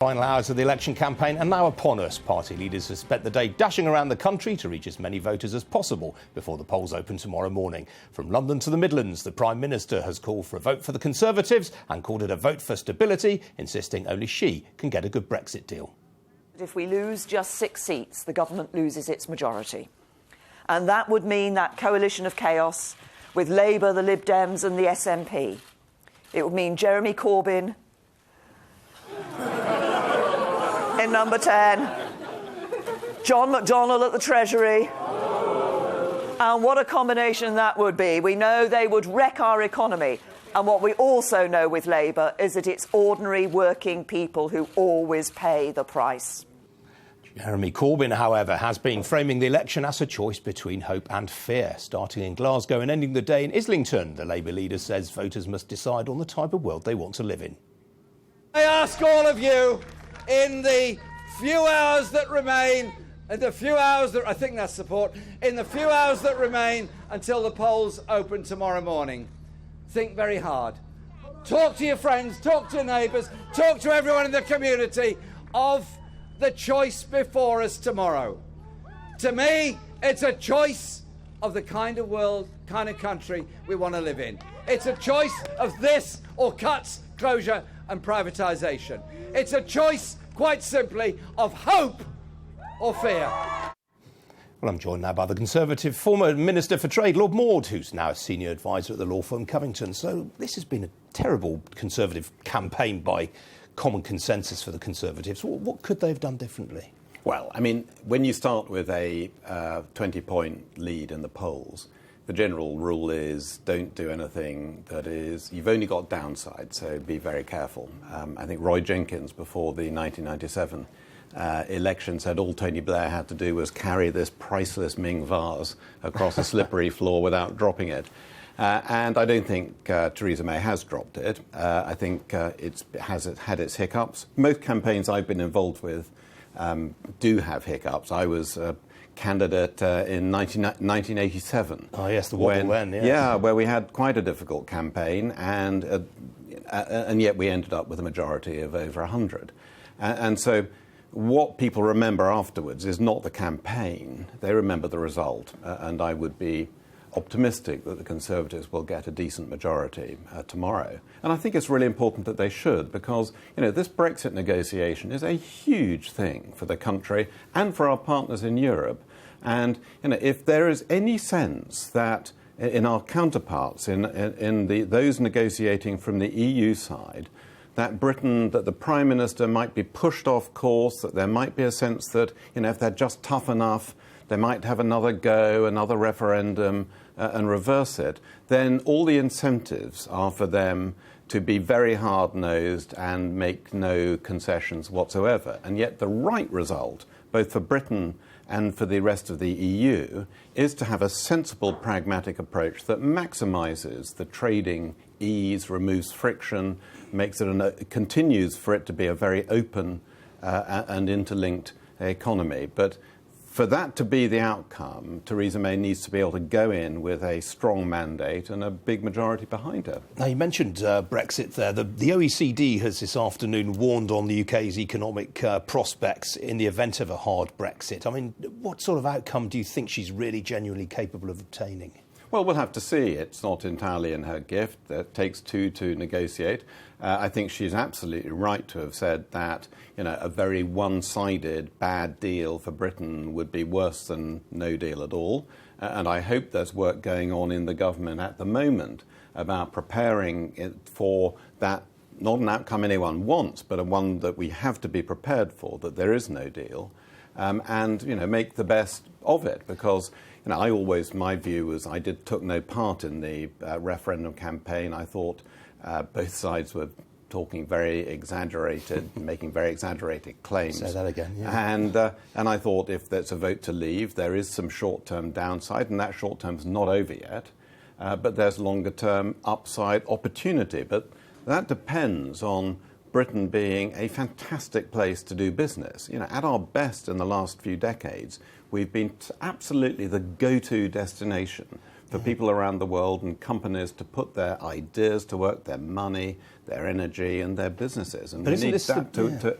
Final hours of the election campaign are now upon us. Party leaders have spent the day dashing around the country to reach as many voters as possible before the polls open tomorrow morning. From London to the Midlands, the Prime Minister has called for a vote for the Conservatives and called it a vote for stability, insisting only she can get a good Brexit deal. If we lose just 6 seats, the government loses its majority. And that would mean that coalition of chaos with Labour, the Lib Dems and the SNP. It would mean Jeremy Corbyn in number 10, John McDonnell at the Treasury. And what a combination that would be. We know they would wreck our economy. And what we also know with Labour is that it's ordinary working people who always pay the price. Jeremy Corbyn, however, has been framing the election as a choice between hope and fear. Starting in Glasgow and ending the day in Islington, the Labour leader says voters must decide on the type of world they want to live in. I ask all of you, in the few hours that remain, in the few hours that remain until the polls open tomorrow morning, think very hard. Talk to your friends, talk to your neighbours, talk to everyone in the community of the choice before us tomorrow. To me, it's a choice of the kind of world, kind of country we want to live in. It's a choice of this or cuts, closure and privatisation. It's a choice, quite simply, of hope or fear. Well, I'm joined now by the Conservative former Minister for Trade, Lord Maude, who's now a senior advisor at the law firm Covington. So this has been a terrible Conservative campaign by common consensus for the Conservatives. What could they have done differently? Well, I mean, when you start with a 20-point lead in the polls, the general rule is don't do anything that is... You've only got downside, so be very careful. I think Roy Jenkins, before the 1997 election, said all Tony Blair had to do was carry this priceless Ming vase across a slippery floor without dropping it. And I don't think Theresa May has dropped it. I think it has had its hiccups. Most campaigns I've been involved with do have hiccups. I was a candidate in 1987. Oh, yes, the wobble then, yes. Yeah, where we had quite a difficult campaign, and yet we ended up with a majority of over 100. And so what people remember afterwards is not the campaign. They remember the result. And I would be optimistic that the Conservatives will get a decent majority tomorrow. And I think it's really important that they should, because, you know, this Brexit negotiation is a huge thing for the country and for our partners in Europe. And, you know, if there is any sense that in our counterparts, in those negotiating from the EU side, that the Prime Minister might be pushed off course, that there might be a sense that, you know, if they're just tough enough, they might have another go, another referendum, and reverse it, then all the incentives are for them to be very hard-nosed and make no concessions whatsoever. And yet the right result, both for Britain and for the rest of the EU, is to have a sensible, pragmatic approach that maximises the trading ease, removes friction, makes it continues for it to be a very open and interlinked economy. But for that to be the outcome, Theresa May needs to be able to go in with a strong mandate and a big majority behind her. Now, you mentioned Brexit there. The OECD has this afternoon warned on the UK's economic prospects in the event of a hard Brexit. I mean, what sort of outcome do you think she's really genuinely capable of obtaining? Well, we'll have to see. It's not entirely in her gift. It takes two to negotiate. I think she's absolutely right to have said that, you know, a very one-sided bad deal for Britain would be worse than no deal at all. And I hope there's work going on in the government at the moment about preparing it for that, not an outcome anyone wants, but a one that we have to be prepared for, that there is no deal, and, you know, make the best of it. Because, you know, my view was took no part in the referendum campaign. I thought both sides were talking very exaggerated, making very exaggerated claims. Say that again, yeah. And I thought if there's a vote to leave, there is some short-term downside, and that short-term's not over yet. But there's longer-term upside opportunity. But that depends on Britain being a fantastic place to do business. You know, at our best in the last few decades, we've been absolutely the go-to destination for people around the world and companies to put their ideas to work, their money, their energy and their businesses. And we need that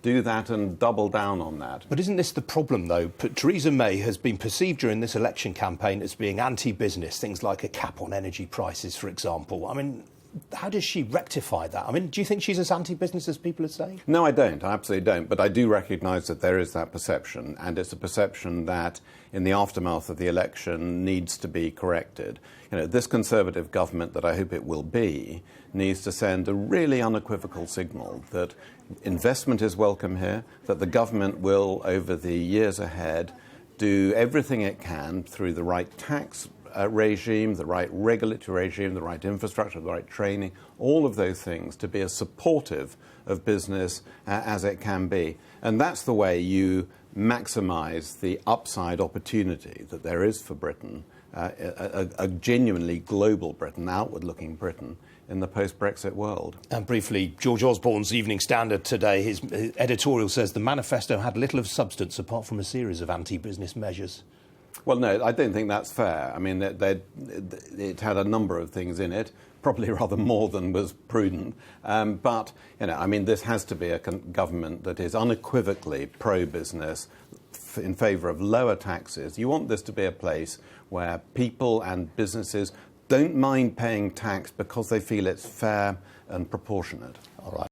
do that and double down on that. But isn't this the problem, though? Theresa May has been perceived during this election campaign as being anti-business, things like a cap on energy prices, for example. I mean, how does she rectify that? I mean, do you think she's as anti-business as people are saying? No, I don't. I absolutely don't. But I do recognise that there is that perception, and it's a perception that, in the aftermath of the election, needs to be corrected. You know, this Conservative government that I hope it will be needs to send a really unequivocal signal that investment is welcome here, that the government will, over the years ahead, do everything it can through the right tax regime, the right regulatory regime, the right infrastructure, the right training, all of those things to be as supportive of business as it can be. And that's the way you maximise the upside opportunity that there is for Britain, a genuinely global Britain, outward-looking Britain, in the post-Brexit world. And briefly, George Osborne's Evening Standard today, his editorial says the manifesto had little of substance apart from a series of anti-business measures. Well, no, I don't think that's fair. I mean, it had a number of things in it, probably rather more than was prudent. But, you know, I mean, this has to be a government that is unequivocally pro-business, in favour of lower taxes. You want this to be a place where people and businesses don't mind paying tax because they feel it's fair and proportionate. All right.